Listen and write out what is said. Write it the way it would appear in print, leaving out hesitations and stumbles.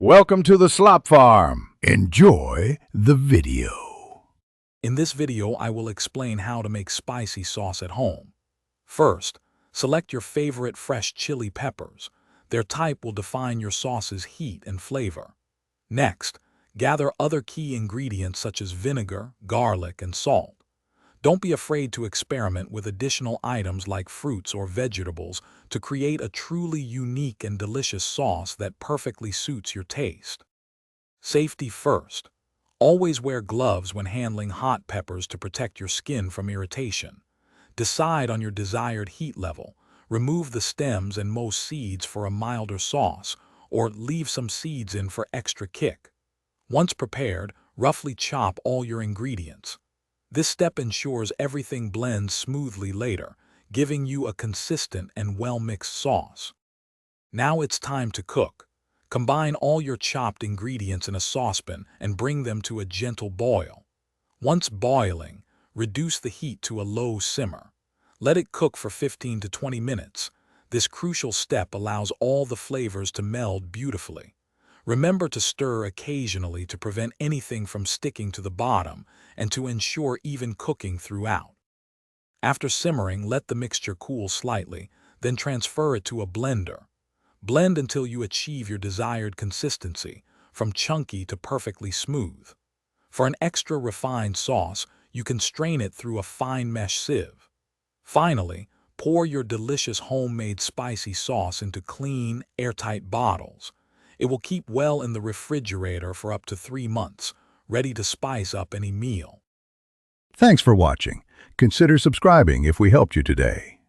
Welcome to the Slop Farm. Enjoy the video. In this video, I will explain how to make spicy sauce at home. First, select your favorite fresh chili peppers. Their type will define your sauce's heat and flavor. Next, gather other key ingredients such as vinegar, garlic, and salt. Don't be afraid to experiment with additional items like fruits or vegetables to create a truly unique and delicious sauce that perfectly suits your taste. Safety first. Always wear gloves when handling hot peppers to protect your skin from irritation. Decide on your desired heat level. Remove the stems and most seeds for a milder sauce, or leave some seeds in for extra kick. Once prepared, roughly chop all your ingredients. This step ensures everything blends smoothly later, giving you a consistent and well-mixed sauce. Now it's time to cook. Combine all your chopped ingredients in a saucepan and bring them to a gentle boil. Once boiling, reduce the heat to a low simmer. Let it cook for 15 to 20 minutes. This crucial step allows all the flavors to meld beautifully. Remember to stir occasionally to prevent anything from sticking to the bottom and to ensure even cooking throughout. After simmering, let the mixture cool slightly, then transfer it to a blender. Blend until you achieve your desired consistency, from chunky to perfectly smooth. For an extra refined sauce, you can strain it through a fine mesh sieve. Finally, pour your delicious homemade spicy sauce into clean, airtight bottles. It will keep well in the refrigerator for up to 3 months, ready to spice up any meal. Thanks for watching. Consider subscribing if we helped you today.